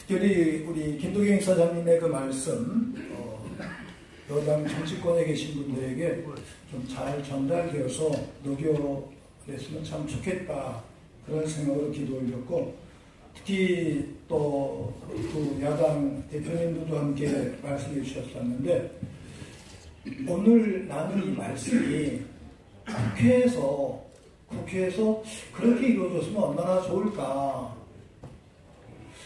특별히 우리 김도경 사장님의 그 말씀, 여당 정치권에 계신 분들에게 좀 잘 전달되어서 녹여냈으면 참 좋겠다, 그런 생각으로 기도 올렸고, 특히 또 그 야당 대표님들도 함께 말씀해 주셨었는데, 오늘 나눈 이 말씀이 국회에서 그렇게 이루어졌으면 얼마나 좋을까.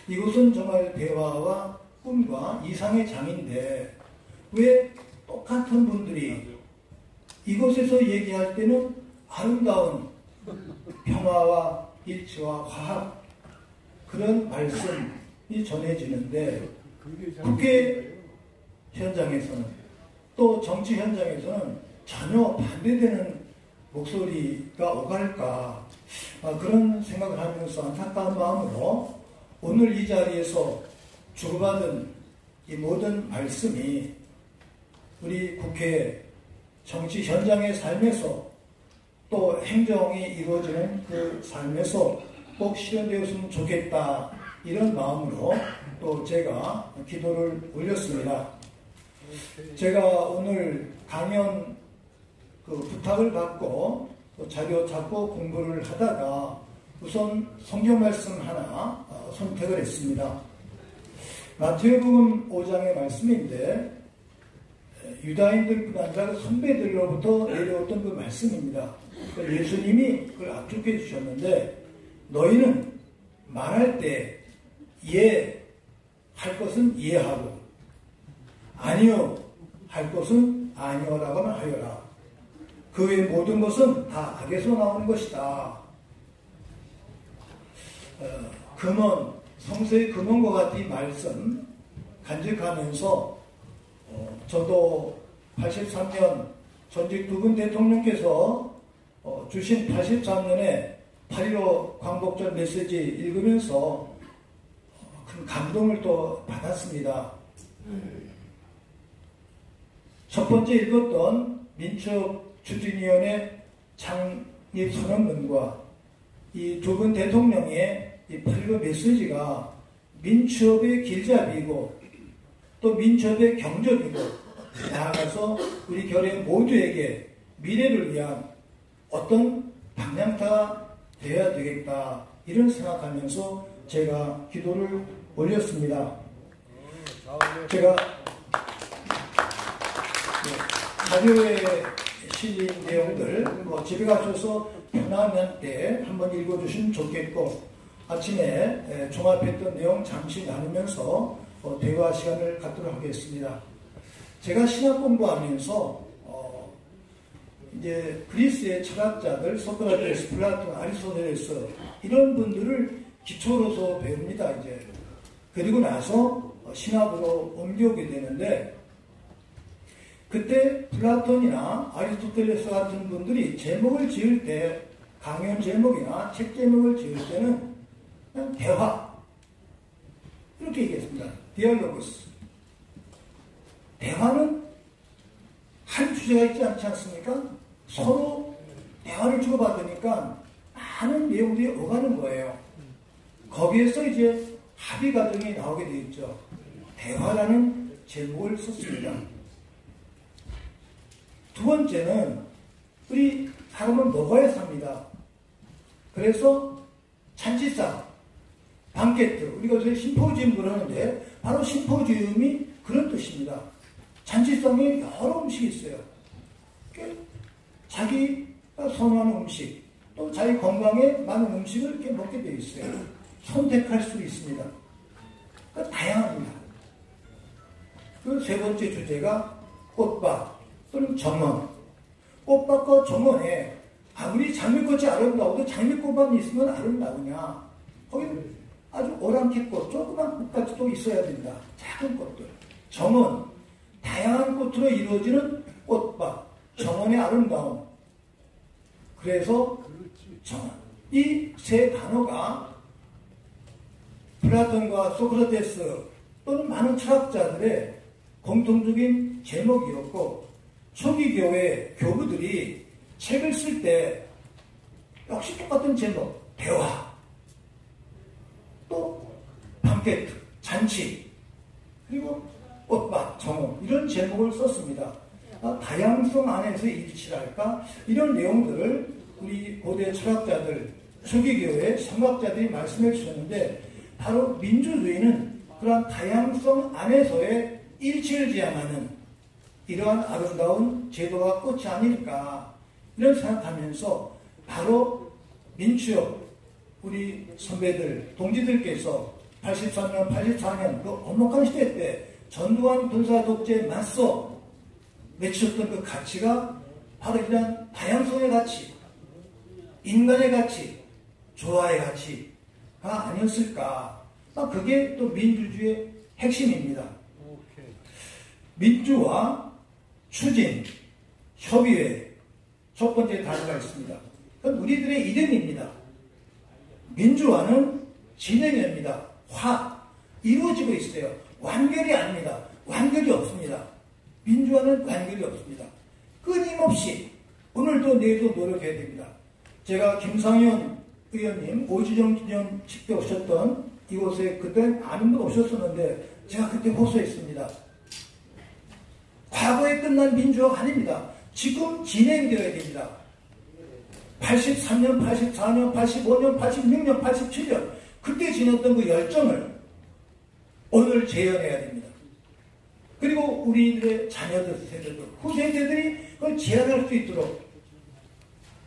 이곳은 정말 대화와 꿈과 이상의 장인데 왜 똑같은 분들이 이곳에서 얘기할 때는 아름다운 평화와 일치와 화합, 그런 말씀이 전해지는데 국회 현장에서는, 또 정치 현장에서는 전혀 반대되는 목소리가 오갈까, 그런 생각을 하면서 안타까운 마음으로 오늘 이 자리에서 주고받은 이 모든 말씀이 우리 국회 정치 현장의 삶에서, 또 행정이 이루어지는 그 삶에서 꼭 실현되었으면 좋겠다, 이런 마음으로 또 제가 기도를 올렸습니다. 제가 오늘 강연 그 부탁을 받고 또 자료 찾고 공부를 하다가 우선 성경 말씀 하나 선택을 했습니다. 마태복음 5장의 말씀인데, 유다인들뿐 아니라 선배들로부터 내려왔던 그 말씀입니다. 예수님이 그걸 압축해 주셨는데, 너희는 말할 때 할 것은 이해하고 아니요 할 것은 아니오라고만 하여라. 그 외 모든 것은 다 악에서 나오는 것이다. 성서의 근원과 같은 이 말씀 간직하면서 저도 83년 전직 두 분 대통령께서 주신 83년에 8.15 광복절 메시지 읽으면서 큰 감동을 또 받았습니다. 첫 번째 읽었던 민첩추진위원회 창립 선언문과 이 두 분 대통령의 이 8.15 메시지가 민첩의 길잡이이고 또 민첩의 경적이고, 나아가서 우리 결의 모두에게 미래를 위한 어떤 방향타가 되어야 되겠다, 이런 생각하면서 제가 기도를 올렸습니다. 제가 자료에 실린 내용들 집에 가셔서 편안한 때 한번 읽어주시면 좋겠고, 아침에 종합했던 내용 잠시 나누면서 대화 시간을 갖도록 하겠습니다. 제가 신학 공부하면서 이제 그리스의 철학자들, 소크라테스, 플라톤, 아리스토텔레스, 이런 분들을 기초로서 배웁니다. 이제 그리고 나서 신학으로 옮겨오게 되는데, 그때 플라톤이나 아리스토텔레스 같은 분들이 제목을 지을 때, 강연 제목이나 책 제목을 지을 때는 그냥 대화, 이렇게 얘기했습니다. 디알로그스. 대화는 한 주제가 있지 않지 않습니까? 서로 대화를 주고받으니까 많은 내용들이 오가는 거예요. 거기에서 이제 합의 과정이 나오게 되어 있죠. 대화라는 제목을 썼습니다. 두 번째는 우리 사람은 먹어야 삽니다. 그래서 잔치상, 방케트, 우리가 요새 심포지움 그러는데 바로 심포지움이 그런 뜻입니다. 잔치상에 여러 음식이 있어요. 자기가 선호하는 음식, 또 자기 건강에 맞는 음식을 이렇게 먹게 되어 있어요. 선택할 수 있습니다. 그러니까 다양합니다. 그 세 번째 주제가 꽃밭 또는 정원. 꽃밭과 정원에 아무리 장미꽃이 아름다워도 장미꽃만 있으면 아름다우냐. 거기는 아주 오랑캐꽃, 조그만 꽃까지 또 있어야 된다. 작은 꽃들. 정원, 다양한 꽃으로 이루어지는 꽃밭, 정원의 아름다움. 그래서 정원. 이 세 단어가 플라톤과 소크라테스 또는 많은 철학자들의 공통적인 제목이었고, 초기 교회 교부들이 책을 쓸 때 역시 똑같은 제목, 대화, 또 방케트, 잔치, 그리고 꽃밭, 정원 이런 제목을 썼습니다. 다양성 안에서 일치랄까 이런 내용들을 우리 고대 철학자들, 초기교회 성학자들이 말씀해 주셨는데 바로 민주주의는 그러한 다양성 안에서의 일치를 지향하는 이러한 아름다운 제도가 꽃이 아닐까 이런 생각하면서 바로 민추협 우리 선배들, 동지들께서 83년, 84년 그 엄혹한 시대 때 전두환 군사 독재에 맞서 외쳤던 그 가치가 바로 이러한 다양성의 가치, 인간의 가치, 조화의 가치가 아니었을까. 그게 또 민주주의의 핵심입니다. 민주화, 추진, 협의회 첫 번째 단어가 있습니다. 그건 우리들의 이름입니다. 민주화는 진행입니다. 이루어지고 있어요. 완결이 아닙니다. 완결이 없습니다. 민주화는 완결이 없습니다. 끊임없이 오늘도 내일도 노력해야 됩니다. 제가 김상현 의원님 5주년 기념 집회 오셨던 이곳에 그때 아는 분 오셨었는데 제가 그때 호소했습니다. 과거에 끝난 민주화가 아닙니다. 지금 진행되어야 됩니다. 83년, 84년, 85년, 86년, 87년 그때 지녔던 그 열정을 오늘 재현해야 됩니다. 그리고 우리들의 자녀들, 세대들, 후세대들이 그걸 재현할 수 있도록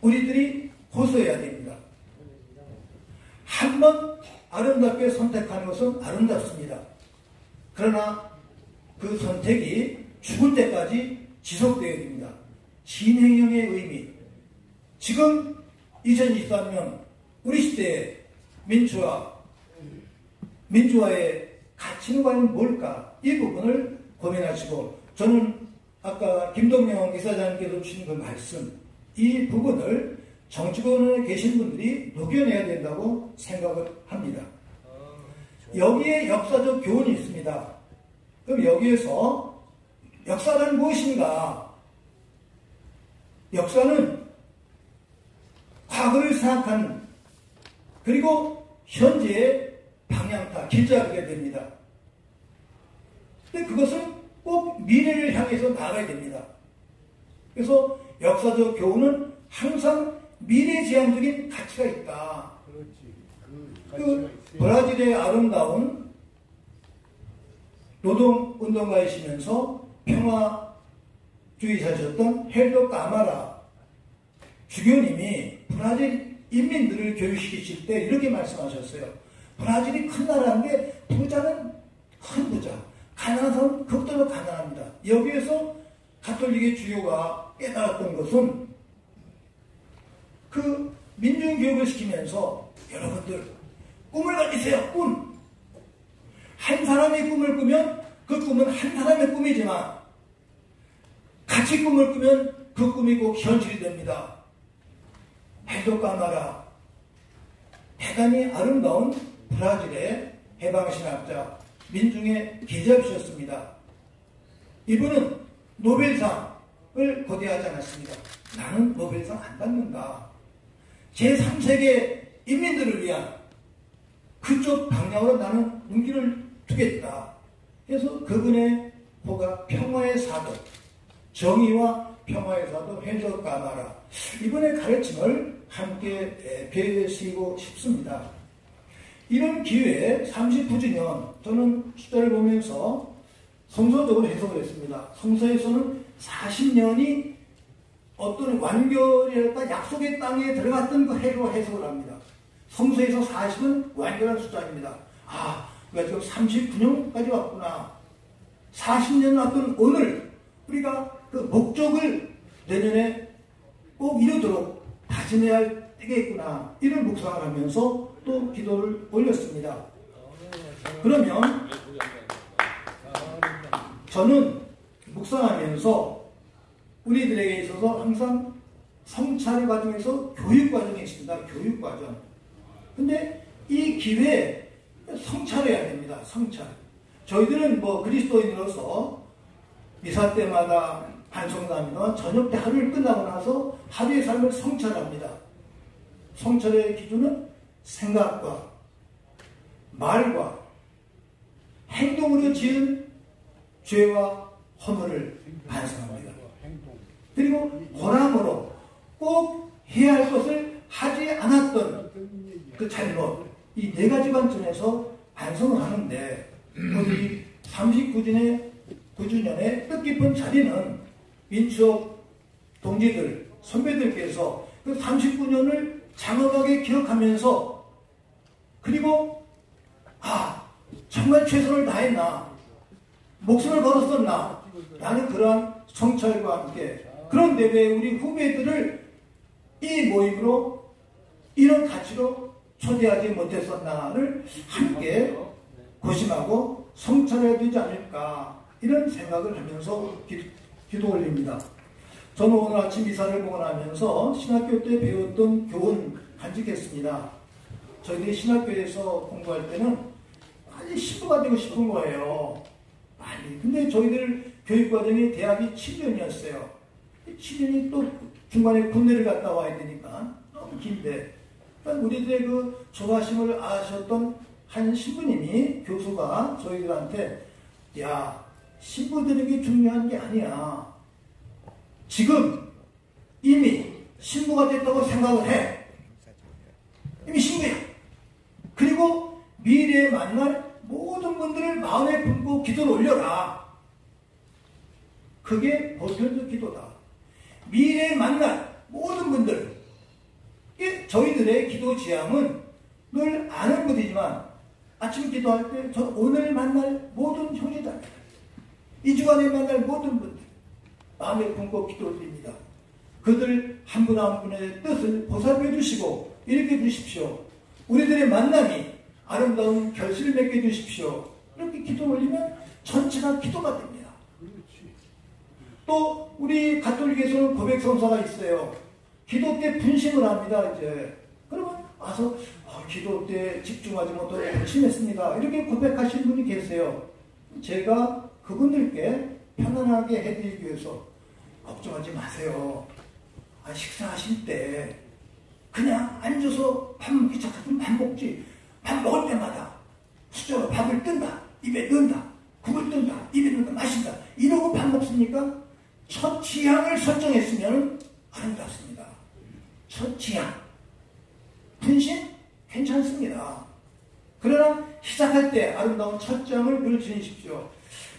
우리들이 호소해야 됩니다. 한번 아름답게 선택하는 것은 아름답습니다. 그러나 그 선택이 죽을 때까지 지속되어야 됩니다. 진행형의 의미. 지금 2023년 우리 시대의 민주화의 가치는 과연 뭘까? 이 부분을 고민하시고 저는 아까 김동영 이사장님께서 주신 그 말씀 이 부분을 정치권에 계신 분들이 녹여내야 된다고 생각을 합니다. 여기에 역사적 교훈이 있습니다. 그럼 여기에서 역사는 무엇인가? 역사는 과거를 생각하는 그리고 현재의 방향타, 길잡이가 됩니다. 근데 그것은 꼭 미래를 향해서 나가야 됩니다. 그래서 역사적 교훈은 항상 미래지향적인 가치가 있다. 그 브라질의 아름다운 노동운동가이시면서 평화주의자셨던 헬더 까마라 주교님이 브라질 인민들을 교육시키실 때 이렇게 말씀하셨어요. 브라질이 큰 나라인데 부자는 큰 부자, 가난한 사람은 극도로 가난합니다. 여기에서 가톨릭의 주교가 깨달았던 것은 그 민중교육을 시키면서 여러분들 꿈을 가지세요. 꿈. 한 사람의 꿈을 꾸면 그 꿈은 한 사람의 꿈이지만 같이 꿈을 꾸면 그 꿈이 꼭 현실이 됩니다. 헬더 까마라 대단히 아름다운 브라질의 해방신학자 민중의 기자이셨습니다. 이분은 노벨상을 거대하지 않았습니다. 나는 노벨상 안 받는다. 제3세계 인민들을 위한 그쪽 방향으로 나는 눈길을 두겠다. 그래서 그분의 호가 평화의 사도, 정의와 평화의 사도 헬더 까마라 이분의 가르침을 함께 배우시고 싶습니다. 이런 기회에 39주년 저는 숫자를 보면서 성서적으로 해석을 했습니다. 성서에서는 40년이 어떤 완결이랄까 약속의 땅에 들어갔던 그 해로 해석을 합니다. 성서에서 40은 완결한 숫자입니다. 우리가 지금 39년까지 왔구나. 40년 왔던 오늘 우리가 그 목적을 내년에 꼭 이루도록 다짐해야 할 때겠구나. 이런 묵상을 하면서 또 기도를 올렸습니다. 그러면 저는 묵상하면서 우리들에게 있어서 항상 성찰의 과정에서 교육 과정이 있습니다. 교육 과정. 근데 이 기회에 성찰해야 됩니다. 성찰. 저희들은 그리스도인으로서 미사 때마다 반성합니다. 저녁 때 하루를 끝나고 나서 하루의 삶을 성찰합니다. 성찰의 기준은 생각과 말과 행동으로 지은 죄와 허물을 반성합니다. 그리고 고람으로 꼭 해야 할 것을 하지 않았던 그 잘못, 이 네 가지 관점에서 반성을 하는데, 우리 39주년의 뜻깊은 자리는 민추업 동지들, 선배들께서 그 39년을 장엄하게 기억하면서, 그리고 정말 최선을 다했나, 목숨을 걸었었나 라는 그러한 성찰과 함께, 그런데 왜 우리 후배들을 이 모임으로 이런 가치로 초대하지 못했었나를 함께 고심하고 성찰해야 되지 않을까, 이런 생각을 하면서 기도 올립니다. 저는 오늘 아침 미사를 보고 나면서 신학교 때 배웠던 교훈 간직했습니다. 저희들이 신학교에서 공부할 때는 빨리 신부가 되고 싶은 거예요. 빨리. 근데 저희들 교육과정이 대학이 7년이었어요. 7년이 또 중간에 군대를 갔다 와야 되니까 너무 긴데, 그러니까 우리들의 그 조바심을 아셨던 한 신부님이, 교수가 저희들한테, 야, 신부 되는 게 중요한 게 아니야. 지금 이미 신부가 됐다고 생각을 해. 이미 신부야. 그리고 미래에 만날 모든 분들을 마음에 품고 기도를 올려라. 그게 보편적 기도다. 미래에 만날 모든 분들, 저희들의 기도 지향은 늘 아는 것이지만, 아침 기도할 때 저 오늘 만날 모든 형제자매, 이 주간에 만날 모든 분들 마음에 품고 기도 올립니다. 그들 한 분 한 분의 뜻을 보살펴 주시고 일으켜 주십시오. 우리들의 만남이 아름다운 결실을 맺게 해주십시오. 이렇게 기도 올리면 전체가 기도가 됩니다. 또 우리 가톨릭에서는 고백성사가 있어요. 기도 때 분심을 합니다. 이제 그러면 와서 기도 때 집중하지 못하고 분심했습니다. 이렇게 고백하신 분이 계세요. 제가 그분들께 편안하게 해드리기 위해서, 걱정하지 마세요. 식사하실 때 그냥 앉아서 밥 먹기 시작하면 밥 먹지, 밥 먹을 때마다 수저로 밥을 뜬다, 입에 넣는다, 국을 뜬다, 입에 넣는다, 마신다, 이러고 밥 먹습니까? 첫 취향을 설정했으면 아름답습니다. 첫 취향, 분심 괜찮습니다. 그러나 시작할 때 아름다운 첫 장을 늘 지니십시오.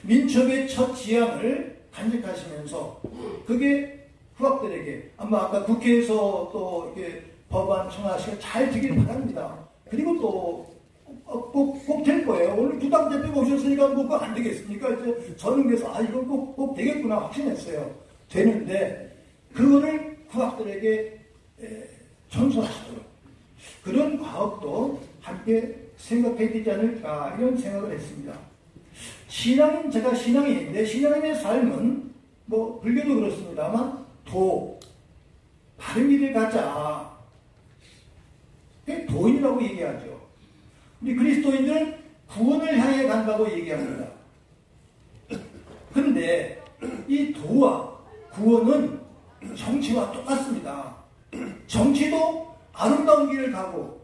민첩의 첫 지향을 간직하시면서, 그게 후학들에게 아마 아까 국회에서 또 이렇게 법안 청하시가 잘 되길 바랍니다. 그리고 또 꼭 될 거예요. 오늘 두 당 대표가 오셨으니까 뭐 안 되겠습니까? 이제 저는 그래서 이건 꼭 되겠구나 확신했어요. 되는데 그거를 후학들에게 전수하시도록, 그런 과업도 함께 생각해야 되지 않을까, 이런 생각을 했습니다. 신앙인, 제가 신앙인인데 신앙인의 삶은 뭐 불교도 그렇습니다만 바른 길을 가자. 그게 도인이라고 얘기하죠. 우리 그리스도인들은 구원을 향해 간다고 얘기합니다. 그런데 이 도와 구원은 정치와 똑같습니다. 정치도 아름다운 길을 가고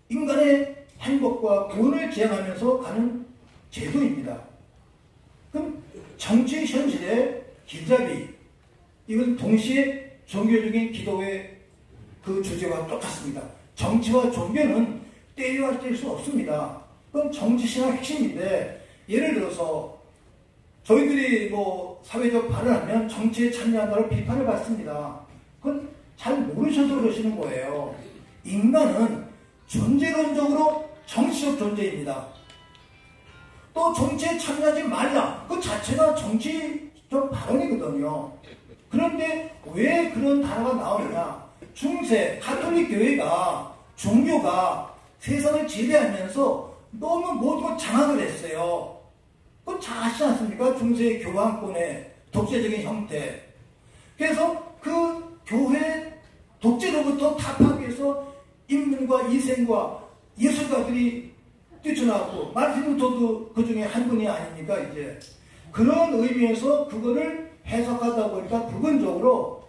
인간의 행복과 구원을 지향하면서 가는 제도입니다. 그럼 정치 현실의 길잡이, 이건 동시에 종교적인 기도의 그 주제와 똑같습니다. 정치와 종교는 떼어야 뗄 수 없습니다. 그건 정치신앙 핵심인데, 예를 들어서 저희들이 뭐 사회적 발언하면 정치에 참여한다고 비판을 받습니다. 그건 잘 모르셔서 그러시는 거예요. 인간은 존재론적으로 정치적 존재입니다. 또 정치에 참여하지 말라, 그 자체가 정치적 발언이거든요. 그런데 왜 그런 단어가 나오느냐? 중세 가톨릭 교회가, 종교가 세상을 지배하면서 너무 모두 장악을 했어요. 그건 잘 아시지 않습니까? 중세 교황권의 독재적인 형태. 그래서 그 교회 독재로부터 타파하기 위해서 인문과 이생과 예술가들이 뛰쳐나왔고, 마르틴 루터도 그 중에 한 분이 아닙니까? 이제 그런 의미에서 그거를 해석하다 보니까 부분적으로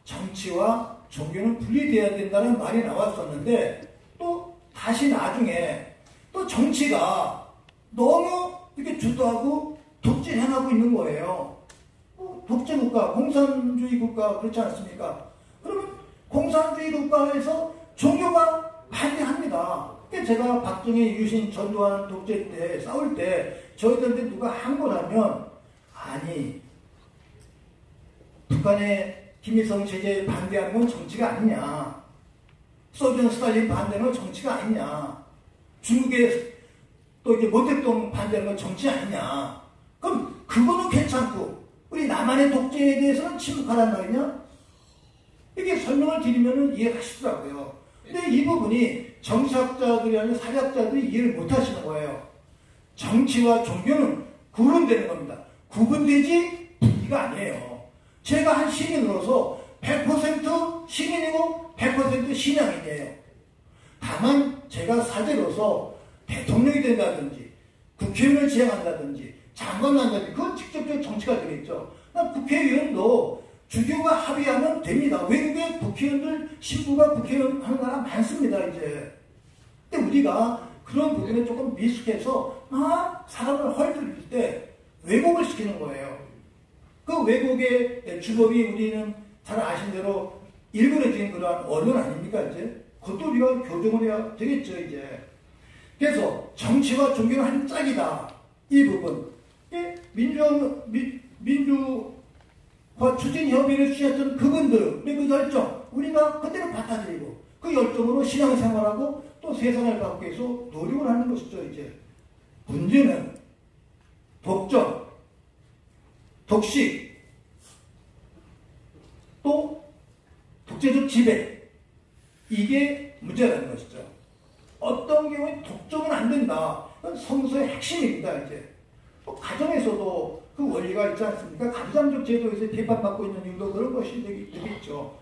정치와 종교는 분리되어야 된다는 말이 나왔었는데, 또 다시 나중에 또 정치가 너무 이렇게 주도하고 독재행하고 있는 거예요. 독재국가, 공산주의 국가 그렇지 않습니까? 그러면 공산주의 국가에서 종교가 반대합니다. 제가 박정희, 유신, 전두환 독재 때 싸울 때 저희들한테 누가 한 거라면 아니 북한의 김일성 체제에 반대하는 건 정치가 아니냐, 소련 스탈린 반대하는 건 정치가 아니냐, 중국의 또 이제 모택동 반대하는 건 정치 아니냐, 그럼 그거는 괜찮고 우리 남한의 독재에 대해서는 침묵하란 말이냐? 이렇게 설명을 드리면 이해하시더라고요. 근데 이 부분이 정치학자들이 아니라 사회학자들이 이해를 못 하시는 거예요. 정치와 종교는 구분되는 겁니다. 구분되지 분리가 아니에요. 제가 한 시민으로서 100% 시민이고 100% 신앙인이에요. 다만 제가 사제로서 대통령이 된다든지 국회의원을 지향한다든지 장관을 한다든지 그건 직접적인 정치가 되겠죠. 국회의원도 주교가 합의하면 됩니다. 외국에 국회의원들 신부가 국회의원 하는 나라 많습니다. 이제. 근데 우리가 그런 부분에 조금 미숙해서 사람을 헐뜯을 때 왜곡을 시키는 거예요. 그 왜곡의 주범이 우리는 잘 아신 대로 일그러진 그러한 언론 아닙니까? 이제 그것도 우리가 교정을 해야 되겠죠. 이제. 그래서 정치와 종교는 한 짝이다. 이 부분. 민주화 추진협의를 취했던 그분들의 그 열정, 우리가 그대로 받아들이고 그 열정으로 신앙생활하고 또 세상을 바꾸기 위해서 노력을 하는 것이죠. 이제 문제는 독점, 독식, 또 독재적 지배, 이게 문제라는 것이죠. 어떤 경우에 독점은 안 된다. 그건 성서의 핵심입니다. 이제 가정에서도 그 원리가 있지 않습니까? 가부장적 제도에서 비판받고 있는 이유도 그런 것이 되겠죠.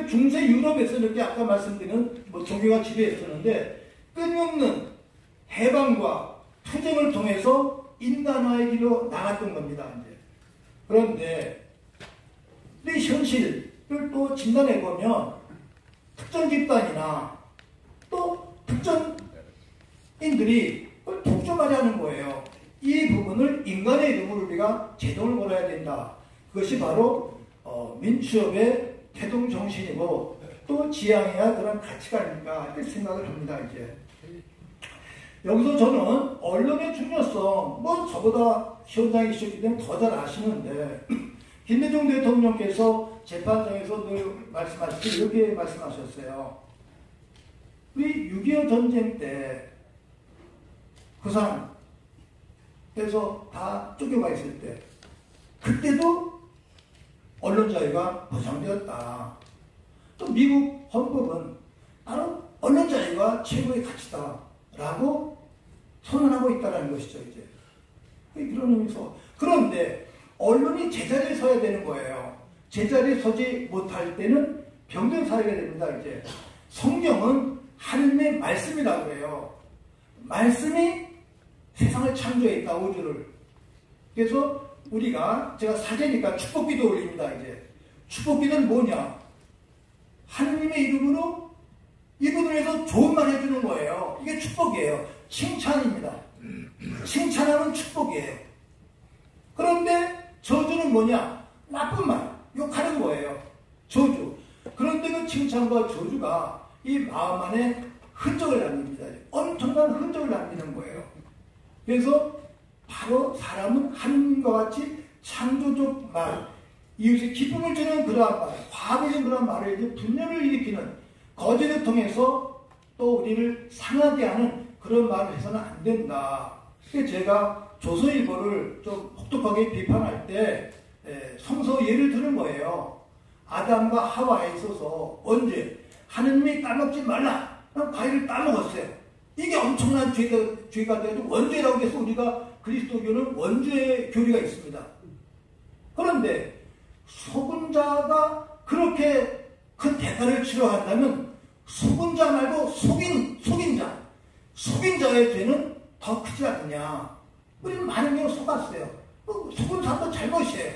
중세 유럽에서 이렇게 아까 말씀드린 종교가 지배했었는데 끊임없는 해방과 투쟁을 통해서 인간화의 길로 나갔던 겁니다. 이제. 그런데 이 현실을 또 진단해보면 특정 집단이나 또 특정인들이 독점하자는 거예요. 이 부분을 인간의 이름으로 우리가 제동을 걸어야 된다. 그것이 바로 민주협의 태동 정신이고 또 지향해야 그런 가치가 아닐까 이렇게 생각을 합니다. 이제 여기서 저는 언론의 중요성 저보다 현장에 있었기 때문에 더 잘 아시는데 김대중 대통령께서 재판장에서 늘 말씀하실 때 이렇게 말씀하셨어요. 우리 6.25 전쟁 때 부산에서 다 쫓겨가 있을 때 그때도 언론 자유가 보장되었다. 또 미국 헌법은 바로 언론 자유가 최고의 가치다 라고 선언하고 있다는 것이죠. 이제 그런 의미에서. 그런데 언론이 제자리에 서야 되는 거예요. 제자리에 서지 못할 때는 병든 사회가 됩니다. 이제 성경은 하느님의 말씀이라고 해요. 말씀이 세상을 창조했다. 우주를. 그래서 제가 사제니까 축복기도 올립니다. 이제 축복기는 뭐냐? 하느님의 이름으로 이분들에서 좋은 말 해주는 거예요. 이게 축복이에요. 칭찬입니다. 칭찬하면 축복이에요. 그런데 저주는 뭐냐? 나쁜 말, 욕하는 거예요. 저주. 그런데 그 칭찬과 저주가 이 마음 안에 흔적을 남깁니다. 엄청난 흔적을 남기는 거예요. 그래서 바로 사람은 하느님과 같이 창조적 말, 이웃의 기쁨을 주는 그러한 말, 화합을 주는 그러한 말을 이제 분열을 일으키는 거짓을 통해서 또 우리를 상하게 하는 그런 말을 해서는 안 된다. 그래서 제가 조선일보를 좀 혹독하게 비판할 때 성서 예를 드는 거예요. 아담과 하와에 있어서 언제 하느님이 따먹지 말라. 과일을 따먹었어요. 이게 엄청난 죄가 돼도 원죄라고 해서 우리가 그리스도교는 원죄의 교리가 있습니다. 그런데 속은 자가 그렇게 그 대가를 치러간다면 속은 자 말고 속인 자의 죄는 더 크지 않느냐. 우리는 많은 경우 속았어요. 속은 사람도 잘못이에요.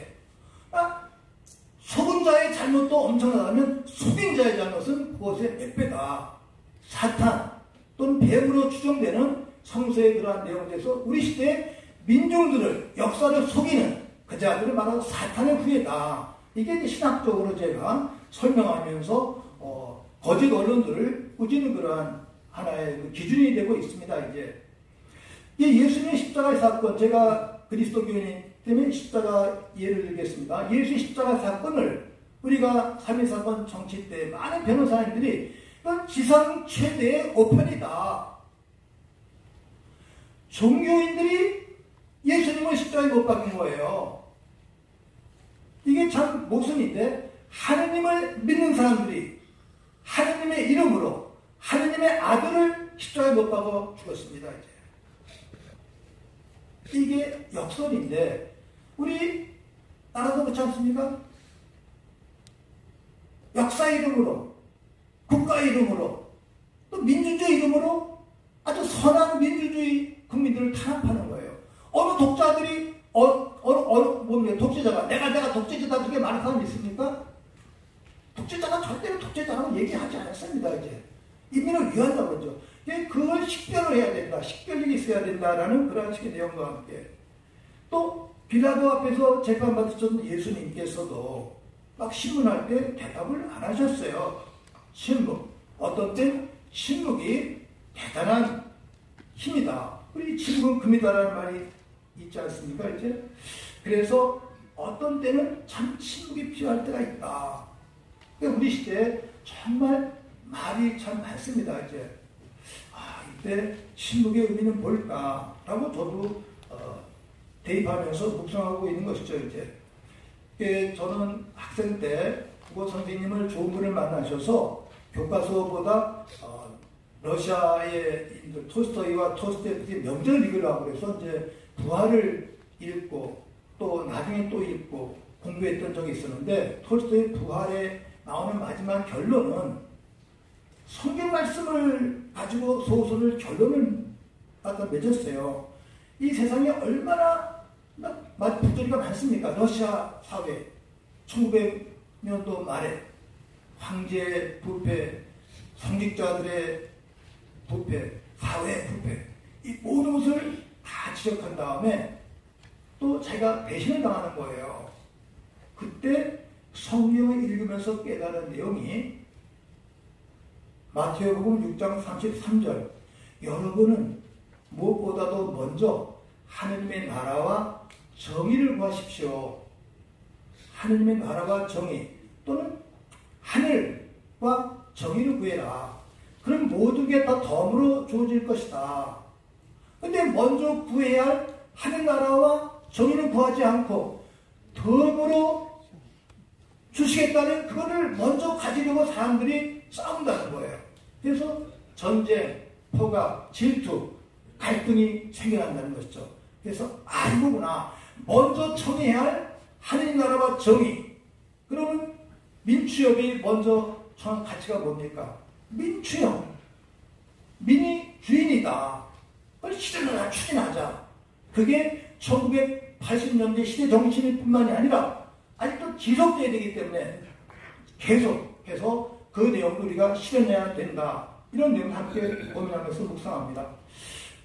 속은 자의 잘못도 엄청나다면 속인 자의 잘못은 그것의 몇 배다. 사탄 또는 뱀으로 추정되는 성서의 그러한 내용에 대해서 우리 시대에 민중들을 역사를 속이는 그 자들을 말하는 사탄의 후예다. 이게 이제 신학적으로 제가 설명하면서 거짓 언론들을 꾸짖는 그러한 하나의 그 기준이 되고 있습니다. 이제 이 예수님의 십자가의 사건, 제가 그리스도교인 때문에 십자가 예를 들겠습니다. 예수의 십자가 사건을 우리가 3.1 사건 정치 때 많은 변호사님들이 이건 지상 최대의 오판이다. 종교인들이 예수님을 십자가에 못 박은 거예요. 이게 참 모순인데, 하느님을 믿는 사람들이 하느님의 이름으로 하느님의 아들을 십자가에 못 박아 죽었습니다. 이게 역설인데, 우리 나라도 그렇지 않습니까? 역사 이름으로, 국가 이름으로, 또 민주주의 이름으로 아주 선한 민주주의 국민들을 탄압하는 거예요. 어느 독자들이 독재자가 내가 독재자다 그렇게 말하는 사람이 있습니까? 독재자가 절대로 독재자라고 얘기하지 않았습니다. 이제 인민을 위한다고 그러죠. 그걸 식별을 해야 된다. 식별력이 있어야 된다라는 그런 식의 내용과 함께 또 빌라도 앞에서 재판받으셨던 예수님께서도 막 신문할 때 대답을 안 하셨어요. 침묵. 어떤 땐 침묵이 대단한 힘이다. 우리 침묵은 금이다라는 말이 있지 않습니까? 이제 그래서 어떤 때는 참 침묵이 필요할 때가 있다. 우리 시대에 정말 말이 참 많습니다. 이제 이때 침묵의 의미는 뭘까라고 저도 대입하면서 묵상하고 있는 것이죠. 이제 저는 학생 때 국어 선생님을 좋은 분을 만나셔서 교과서보다 러시아의 톨스토이와 토스토옙스키의 명전을 읽으려고 해서 이제 부활을 읽고 또 나중에 또 읽고 공부했던 적이 있었는데, 톨스토이의 부활에 나오는 마지막 결론은 성경 말씀을 가지고 소설을 결론을 갖다 맺었어요. 이 세상에 얼마나 부조리가 많습니까? 러시아 사회 1900년도 말에 황제 부패, 성직자들의 부패, 사회 부패, 이 모든 것을 다 지적한 다음에 또 자기가 배신을 당하는 거예요. 그때 성경을 읽으면서 깨달은 내용이 마태복음 6장 33절, 여러분은 무엇보다도 먼저 하느님의 나라와 정의를 구하십시오. 하느님의 나라와 정의 또는 하늘과 정의를 구해라. 그럼 모든 게 다 덤으로 주어질 것이다. 근데 먼저 구해야 할 하늘나라와 정의를 구하지 않고 덤으로 주시겠다는 그거를 먼저 가지려고 사람들이 싸운다는 거예요. 그래서 전쟁, 포갑, 질투, 갈등이 생겨난다는 것이죠. 그래서 이거구나. 먼저 청해야 할 하늘나라와 정의. 그러면 민추협이 먼저 정한 가치가 뭡니까? 민추협. 민이 주인이다. 그걸 실현하자, 추진하자. 그게 1980년대 시대 정신일 뿐만이 아니라 아직도 지속돼야 되기 때문에 계속해서 그 내용도 우리가 실현해야 된다. 이런 내용을 함께 고민하면서 묵상합니다.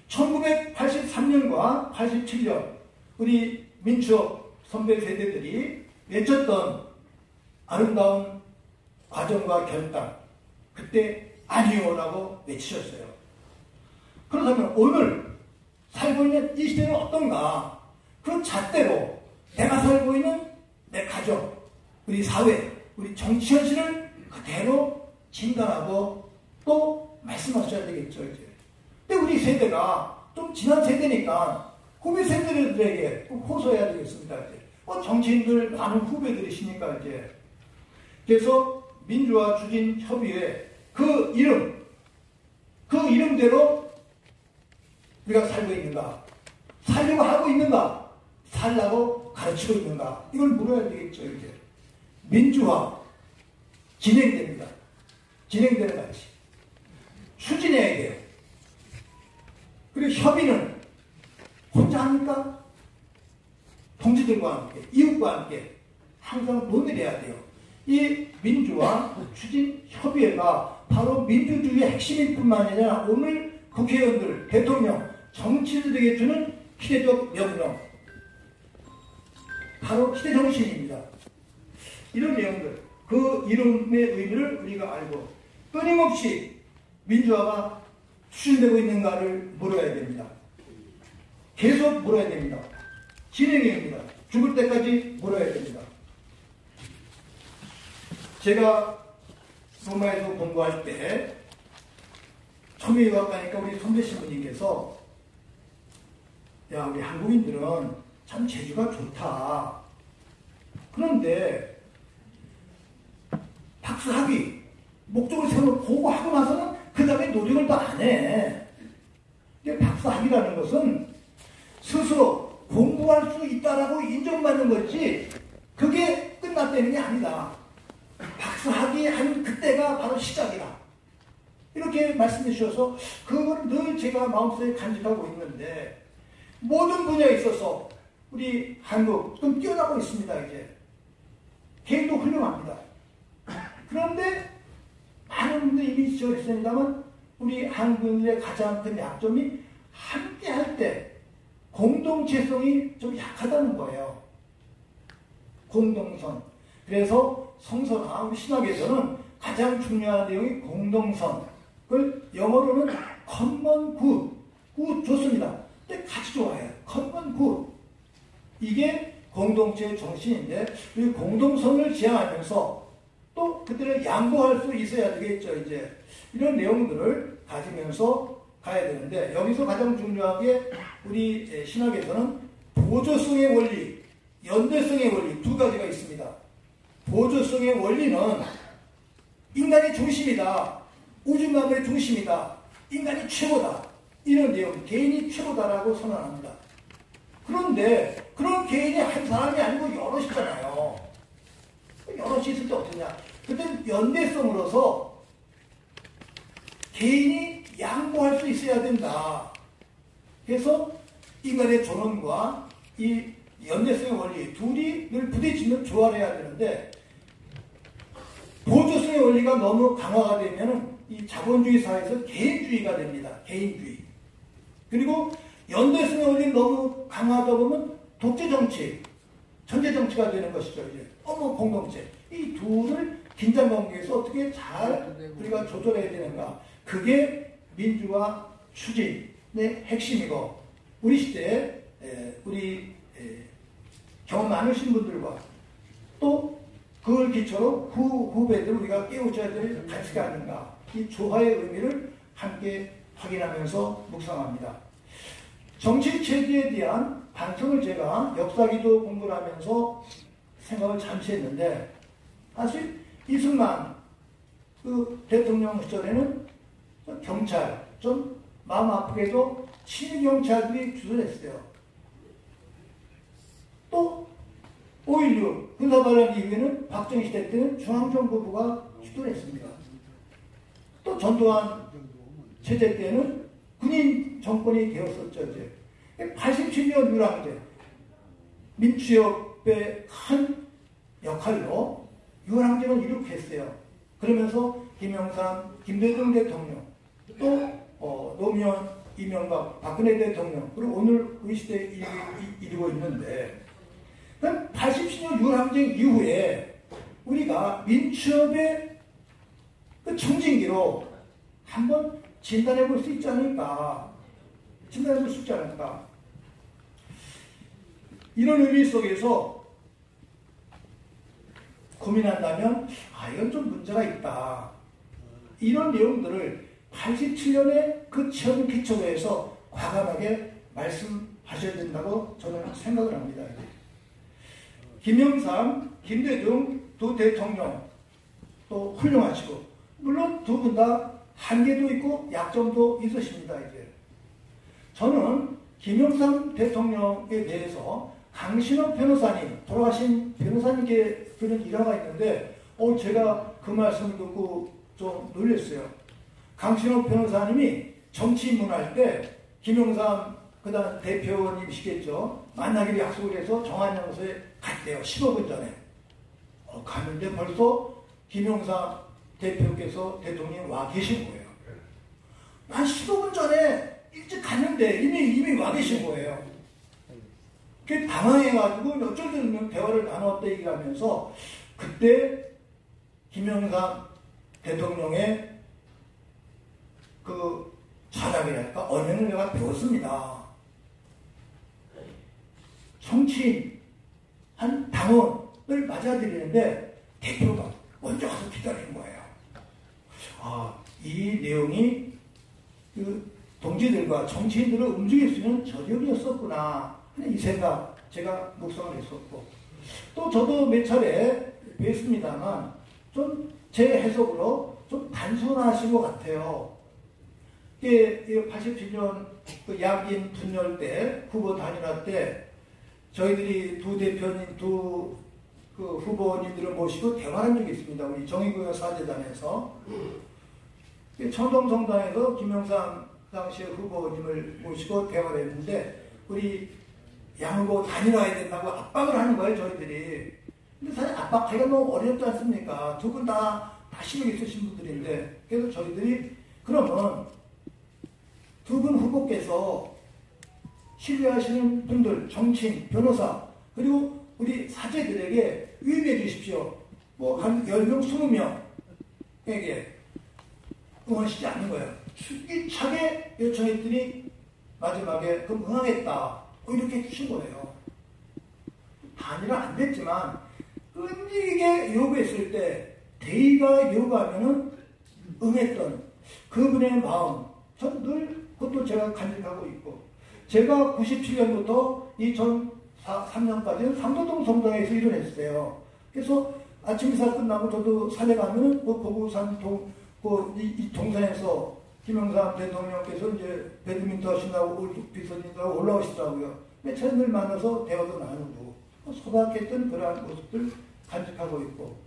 1983년과 87년 우리 민추협 선배 세대들이 외쳤던 아름다운 과정과 결단, 그때 아니요라고 외치셨어요. 그렇다면 오늘 살고 있는 이 시대는 어떤가? 그 잣대로 내가 살고 있는 내 가족, 우리 사회, 우리 정치 현실을 그대로 진단하고 또 말씀하셔야 되겠죠. 이제. 근데 우리 세대가 좀 지난 세대니까 후배 세대들에게 호소해야 되겠습니다. 이제. 정치인들 많은 후배들이시니까 이제. 그래서 민주화 추진 협의회 그 이름대로 우리가 살고 있는가? 살려고 하고 있는가? 살라고 가르치고 있는가? 이걸 물어야 되겠죠. 이제. 민주화 진행됩니다. 진행되는 가치. 추진해야 돼요. 그리고 협의는 혼자 합니까? 동지들과 함께, 이웃과 함께 항상 논의를 해야 돼요. 이 민주화 추진 협의회가 바로 민주주의의 핵심일 뿐만 아니라 오늘 국회의원들, 대통령, 정치인들에게 주는 시대적 명령, 바로 시대정신입니다. 이런 내용들, 그 이름의 의미를 우리가 알고 끊임없이 민주화가 추진되고 있는가를 물어야 됩니다. 계속 물어야 됩니다. 진행형입니다. 죽을 때까지 물어야 됩니다. 제가 로마에서 공부할 때 처음에 유학 가니까 우리 선배 신부님께서 야, 우리 한국인들은 참 재주가 좋다. 그런데 박사학위 목적을 세워놓고 하고 나서는 그 다음에 노력을 더 안 해. 근데 박사학위라는 것은 스스로 공부할 수 있다라고 인정받는 거지 그게 끝났다는 게 아니다. 박사학위 한 그때가 바로 시작이다. 이렇게 말씀해 주셔서 그걸 늘 제가 마음속에 간직하고 있는데 모든 분야에 있어서 우리 한국 좀 뛰어나고 있습니다. 이제 개인도 훌륭합니다. 그런데 많은 분들이 이미 지적했습니다만 우리 한국인의 가장 큰 약점이 함께 할 때 공동체성이 좀 약하다는 거예요. 공동선. 그래서 성서나 우리 신학에서는 가장 중요한 내용이 공동선. 그걸 영어로는 common good. good 좋습니다. 근데 같이 좋아해요. common good. 이게 공동체의 정신인데 이 공동선을 지향하면서 또 그때는 양보할 수 있어야 되겠죠. 이제 이런 내용들을 가지면서 가야 되는데 여기서 가장 중요한 게 우리 신학에서는 보조성의 원리, 연대성의 원리 두 가지가 있습니다. 보조성의 원리는 인간이 중심이다. 우주만물의 중심이다. 인간이 최고다. 이런 내용, 개인이 최고다라고 선언합니다. 그런데 그런 개인이 한 사람이 아니고 여럿 있잖아요. 여럿이 있을 때 어떠냐. 그때 연대성으로서 개인이 양보할 수 있어야 된다. 그래서 인간의 존엄과 이 연대성의 원리 둘이 늘 부딪히는 조화를 해야 되는데 보조성의 원리가 너무 강화가 되면 이 자본주의 사회에서 개인주의가 됩니다. 개인주의. 그리고 연대성의 원리가 너무 강하다 보면 독재정치, 전제정치가 되는 것이죠. 이제 공동체. 이 둘을 긴장관계에서 어떻게 잘 우리가 조절해야 되는가. 그게 민주화 추진의 핵심이고 우리 시대에 우리 경험 많으신 분들과 또 그걸 기초로 후배들 우리가 깨우쳐야 될 가치가 아닌가. 이 조화의 의미를 함께 확인하면서 묵상합니다. 정치체제에 대한 반성을 제가 역사기도 공부를 하면서 생각을 잠시 했는데 사실 이승만 그 대통령 시절에는 경찰, 좀 마음 아프게도 친경찰들이 주도했어요. 또 5.16 군사반란 이후에는 박정희 시대 때는 중앙정보부가 주도를 했습니다. 또 전두환 체제 때는 군인 정권이 되었었죠. 이제 87년 유랑제 민주협의 큰 역할로 유랑제는 이렇게 했어요. 그러면서 김영삼, 김대중 대통령 또 노무현, 이명박, 박근혜 대통령 그리고 오늘 우리 시대에 이르고 있는데 87년 유랑쟁 이후에 우리가 민첩의 그 청진기로 한번 진단해 볼 수 있지 않을까. 진단해 볼 수 있지 않을까. 이런 의미 속에서 고민한다면 이건 좀 문제가 있다. 이런 내용들을 87년에 그 체험 기초회에서 과감하게 말씀하셔야 된다고 저는 생각을 합니다. 김영삼, 김대중 두 대통령 또 훌륭하시고 물론 두 분 다 한계도 있고 약점도 있으십니다. 이제 저는 김영삼 대통령에 대해서 강신업 변호사님, 돌아가신 변호사님께 그런 일화가 있는데 제가 그 말씀을 듣고 좀 놀랐어요. 강신업 변호사님이 정치 입문할 때 김영삼 그다음 대표님이시겠죠. 만나기로 약속을 해서 정한영소에 갔대요. 15분 전에. 갔는데 벌써 김영삼 대표께서 대통령이 와 계신 거예요. 한 15분 전에 일찍 갔는데 이미 와 계신 거예요. 그 당황해가지고 어쩔 수 없는 대화를 나누었다 얘기를 하면서 그때 김영삼 대통령의 그 자락이랄까 언행을 내가 배웠습니다. 정치인 한 당원을 맞아들이는데 대표가 먼저 가서 기다리는 거예요. 아, 이 내용이 그 동지들과 정치인들을 움직일 수 있는 저력이었었구나 하는 이 생각 제가 묵상을 했었고, 또 저도 몇 차례 뵀습니다만 좀 제 해석으로 좀 단순하신 것 같아요. 이게 87년 그 양인 분열 때 후보 단일화 때 저희들이 두 대표님 두 그 후보님들을 모시고 대화한 적이 있습니다. 우리 정의구현 사제단에서 청동성당에서 김영삼 당시의 후보님을 모시고 대화를 했는데 우리 양 후보 단일화해야 된다고 압박을 하는 거예요, 저희들이. 근데 사실 압박하기가 너무 어렵지 않습니까? 두 분 다 실력 있으신 분들인데. 그래서 저희들이 그러면 두 분 후보께서 신뢰하시는 분들, 정치인, 변호사, 그리고 우리 사제들에게 위임해 주십시오. 뭐 한 10명, 20명에게 응원하시지 않는 거예요. 차게 요청했더니 마지막에 그럼 응하겠다. 이렇게 해주신 거예요. 단일화 안 됐지만 끈질기게 요구했을 때 대의가 요구하면은 응했던 그분의 마음, 전 늘 그것도 제가 간직하고 있고, 제가 97년부터 2003년까지는 상도동 성당에서 일을 했어요. 그래서 아침 이사 끝나고 저도 산에 가면은 그 고구산 이 동산에서 김영삼 대통령께서 이제 배드민턴 하신다고 비서진다고 올라오시더라고요. 몇 차례 늘 만나서 대화도 나누고 소박했던 그러한 모습들 간직하고 있고,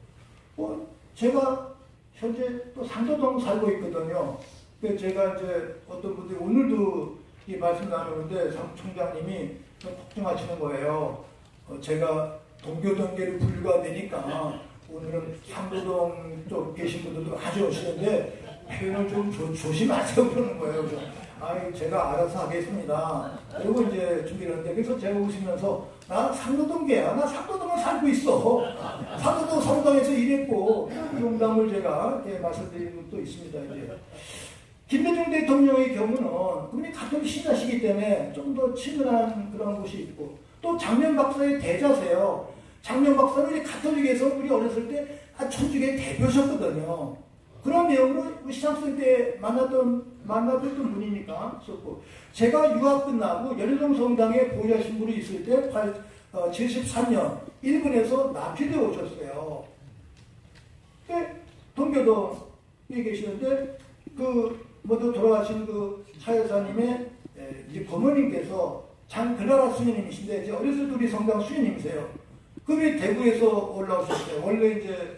제가 현재 또 상도동 살고 있거든요. 그래서 제가 이제 어떤 분들이 오늘도 이 말씀 나누는데 상 총장님이 좀 걱정하시는 거예요. 제가 동교동계를 분류가 되니까 오늘은 상도동 쪽 계신 분들도 가져오시는데 표현을 좀 조심하세요 그러는 거예요. 그래서 제가 알아서 하겠습니다. 그리고 이제 준비를 하는데, 그래서 제가 웃으면서 나 상도동계야. 나 상도동에 살고 있어. 상도동 성당에서 일했고, 이 농담을 제가 말씀드리는 것도 있습니다. 이제 김대중 대통령의 경우는 그분이 가톨릭 신자시기 때문에 좀 더 친근한 그런 곳이 있고, 또 장면 박사의 대자세요. 장면 박사는 이제 가톨릭에서 우리 어렸을 때 천주교의 대표셨거든요. 그런 내용으로 시장생 때 만났던 분이니까 있었고, 제가 유학 끝나고 연희동 성당에 보좌 신부로 있을 때 73년 일본에서 납치되어 오셨어요. 동교동에 계시는데 모두 돌아가신 그 차여사님의 이제 고모님께서 장글라라 수녀님이신데, 이제 어렸을 때 우리 성당 수녀님이세요. 그분이 대구에서 올라오셨어요. 원래 이제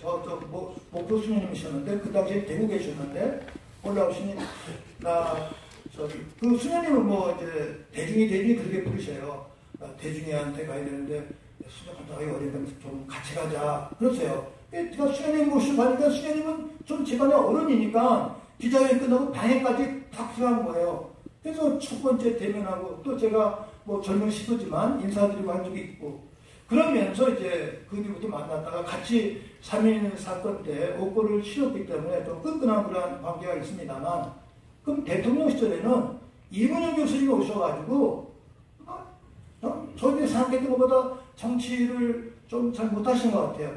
목표 수녀님이셨는데, 그 당시에 대구 계셨는데, 올라오시니, 그 수녀님은 뭐 이제 대중이 그렇게 부르셔요. 대중이한테 가야 되는데, 수녀한테 가기 어려우면 좀 같이 가자. 그러세요. 제가 수녀님 모시고 가니까 수녀님은 좀 집안의 어른이니까 기자회견 끝나고 방에까지 탁수한 거예요. 그래서 첫 번째 대면하고, 또 제가 뭐 젊은 시도지만 인사드리고 한 적이 있고, 그러면서 이제 그 뒤부터 만났다가 같이 3.1 사건 때 옥고를 치렀기 때문에 좀 끈끈한 그런 관계가 있습니다만, 그럼 대통령 시절에는 이문영 교수님이 오셔가지고 저희들이 생각했던 것보다 정치를 좀 잘 못하신 것 같아요.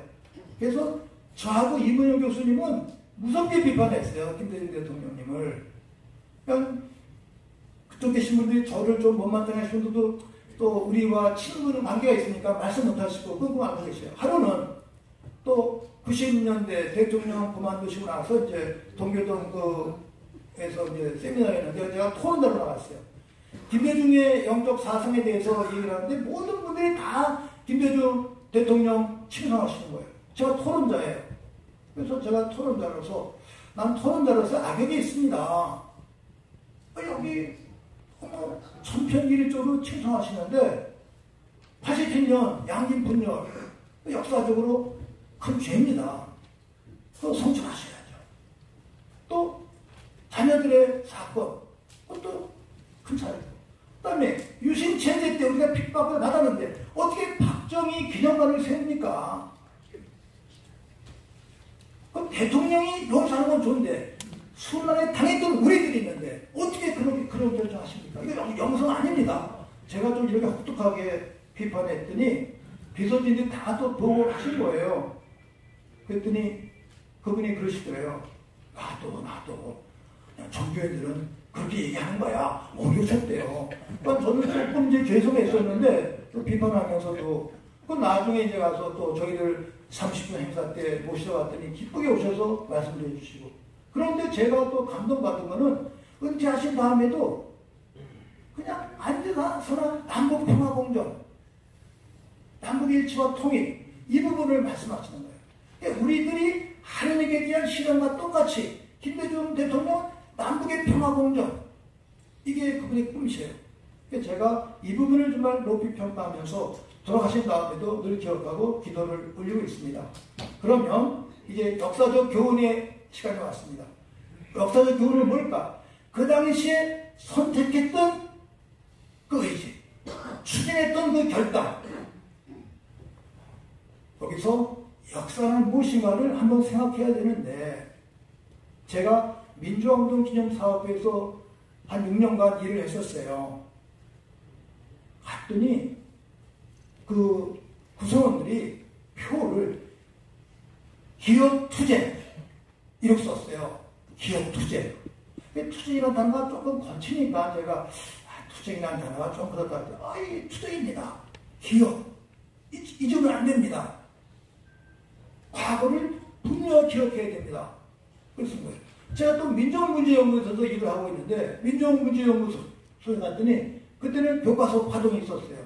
그래서 저하고 이문영 교수님은 무섭게 비판했어요. 김대중 대통령님을. 그러니까 그쪽 계신 분들이 저를 좀 못마땅해 하시는 분들도 또 우리와 친분 관계가 있으니까 말씀 못하시고 끙끙 앓고 계세요. 하루는 또 90년대 대통령 그만두시고 나서 이제 동교동에서 이제 세미나를 했는데 제가 토론대로 나갔어요. 김대중의 영적 사상에 대해서 얘기를 하는데 모든 분들이 다 김대중 대통령 칭송하시는 거예요. 제가 토론자예요. 그래서 제가 토론자로서 난 토론자로서 악역이 있습니다. 여기 천편일률적으로 칭송하시는데 87년 양진 분열 역사적으로 큰 죄입니다. 그거 성찰하셔야죠. 또 자녀들의 사건 그것도 큰 차이고, 그다음에 유신 체제 때 우리가 핍박을 받았는데 어떻게 박정희 기념관을 세웁니까? 그럼 대통령이 용서하는 건 좋은데 순환에 당했던 우리들이 있는데 어떻게 그런 결정하십니까? 이거 영성 아닙니다. 제가 좀 이렇게 혹독하게 비판했더니 비서진들이 다 또 보고를 하신 거예요. 그랬더니 그분이 그러시더래요. 나도 종교인들은 그렇게 얘기하는 거야. 오르셨대요. 그러니까 저는 조금 이제 죄송했었는데 또 비판하면서도 그 나중에 이제 가서 또 저희들 30분 행사 때 모셔왔더니 기쁘게 오셔서 말씀도 해주시고. 그런데 제가 또 감동받은 거는 은퇴하신 다음에도 그냥 앉아서나 남북평화공정, 남북일치와 통일 이 부분을 말씀하시는 거예요. 그러니까 우리들이 하나님에 대한 신앙과 똑같이 김대중 대통령 남북의 평화공정 이게 그분의 꿈이세요. 그러니까 제가 이 부분을 정말 높이 평가하면서 돌아가신 다음에도 늘 기억하고 기도를 올리고 있습니다. 그러면 이제 역사적 교훈의 시간이 왔습니다. 역사적 교훈은 뭘까? 그 당시에 선택했던 그 의지, 추진했던 그 결단, 거기서 역사는 무엇인가를 한번 생각해야 되는데 제가 민주화운동 기념사업에서 한 6년간 일을 했었어요. 갔더니 그 구성원들이 표를 기업투쟁 이렇게 썼어요. 기업투쟁. 투쟁이라는 단어가 조금 거치니까 제가 투쟁이라는 단어가 좀 그렇다. 이 투쟁입니다. 기업. 잊으면 안 됩니다. 과거를 분명히 기억해야 됩니다. 그래서 뭐예요? 제가 또 민족문제연구소에서도 일을 하고 있는데 민족문제연구소에 갔더니 그때는 교과서 파동이 있었어요.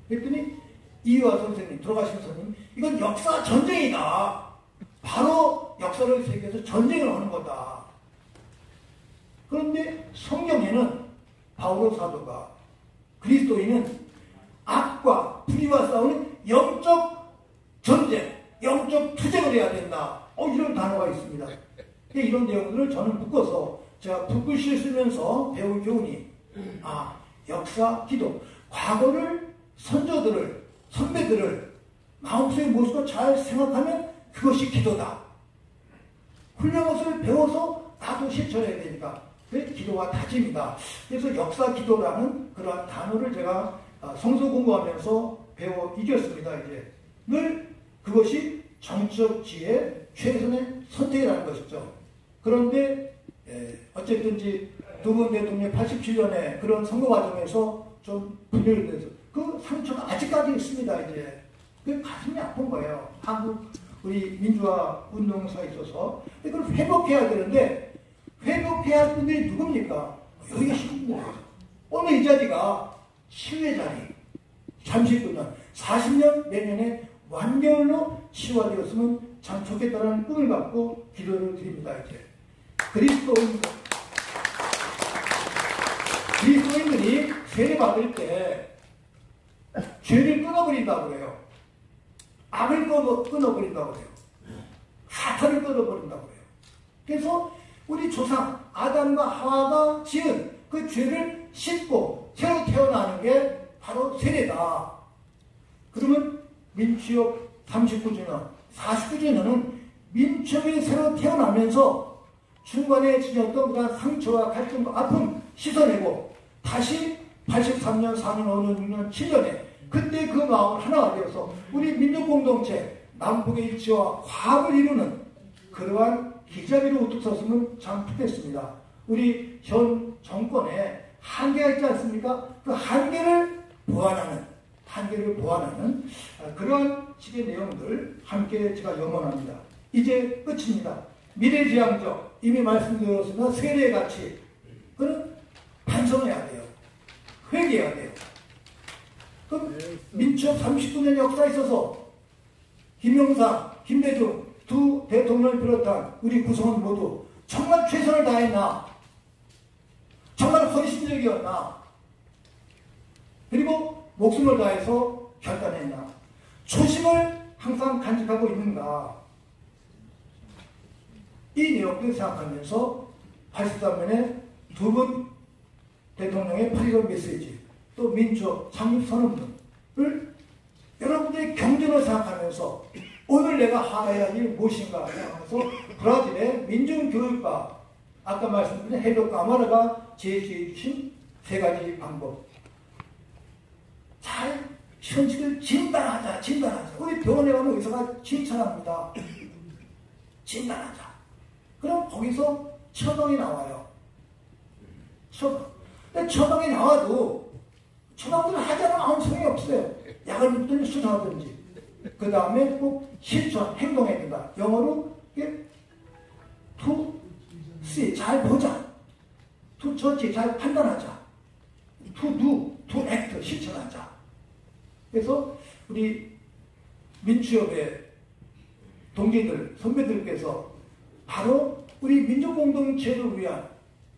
그랬더니 이화 선생님, 돌아가신 선생님, 이건 역사 전쟁이다. 바로 역사를 새겨서 전쟁을 하는 거다. 그런데 성경에는 바오로 사도가 그리스도인은 악과 불의와 싸우는 영적 전쟁, 영적 투쟁을 해야 된다. 이런 단어가 있습니다. 이런 내용들을 저는 묶어서 제가 붓글씨를 쓰면서 배운 교훈이 역사, 기도, 과거를 선조들을, 선배들을 마음속의 모습을 잘 생각하면 그것이 기도다. 훌륭한 것을 배워서 나도 실천해야 되니까 그게 기도와 다짐이다. 그래서 역사 기도라는 그러한 단어를 제가 성서 공부하면서 배워 이겼습니다. 이제 늘 그것이 정치적 지혜 최선의 선택이라는 것이죠. 그런데 어쨌든지 두분 대통령 87년에 그런 선거 과정에서 좀 분열이 돼서 그 상처가 아직까지 있습니다. 이제 그 가슴이 아픈 거예요. 한국 우리 민주화 운동사에 있어서 그걸 회복해야 되는데 회복해야 할 분들이 누굽니까? 여기 계신 분들이에요. 오늘 이 자리가 치유의 자리 39년 40년 내년에 완결로 치유되었으면 참 좋겠다는 꿈을 갖고 기도를 드립니다. 이제 그리스도인들이 세례받을 때 죄를 끊어버린다고 해요. 악을 끊어버린다고 해요. 사탄을 끊어버린다고 해요. 그래서 우리 조상 아담과 하와가 지은 그 죄를 씻고 새로 태어나는 게 바로 세례다. 그러면 민취업 39주년, 49주년은 민첩이 새로 태어나면서 중간에 지녔던 그런 상처와 갈등과 아픔 씻어내고 다시 83년, 4년, 5년, 6년, 7년에 그때 그 마음을 하나가 되어서 우리 민족공동체 남북의 일치와 화합을 이루는 그러한 기자비로 우뚝 섰으면 참 좋겠습니다. 우리 현 정권에 한계가 있지 않습니까? 그 한계를 보완하는 그러한 식의 내용들 함께 제가 염원합니다. 이제 끝입니다. 미래지향적 이미 말씀드렸으나 세례의 가치 그는 반성해야 돼요. 회개해야 돼요. 그럼 민첩 39년 역사에 있어서 김영삼, 김대중 두 대통령을 비롯한 우리 구성원 모두 정말 최선을 다했나? 정말 헌신적이었나? 그리고 목숨을 다해서 결단했나? 초심을 항상 간직하고 있는가? 이 내용들 생각하면서 83년에 두 분 대통령의 8.15 메시지, 또 민주화 창립선언문을 여러분들이 경전을 생각하면서 오늘 내가 하아야 할 일이 무엇인가 생각하면서 브라질의 민중교육과 아까 말씀드린 헤르 까마르가 제시해 주신 세 가지 방법, 잘 현실을 진단하자. 우리 병원에 가면 의사가 칭찬합니다. 진단하자. 그럼 거기서 처방이 나와요. 근데 처방이 나와도 처방들을 하자면 아무 소용이 없어요. 약을 먹든지 수정하든지. 그 다음에 꼭 실천, 행동해야 된다. 영어로 to see, 잘 보자. to judge, 잘 판단하자. to do, to act, 실천하자. 그래서 우리 민주협의 동기들, 선배들께서 바로 우리 민족공동체를 위한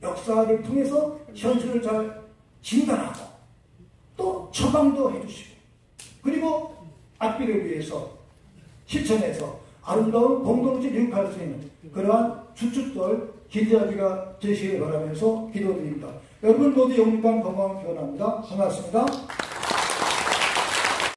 역사를 통해서 현실을 잘 진단하고 또 처방도 해주시고 그리고 앞길을 위해서 실천해서 아름다운 공동체를 이룩할 수 있는 그러한 주축들 길잡이가 되시길 바라면서 기도드립니다. 여러분 모두 영육간 건강을 기원합니다. 고맙습니다.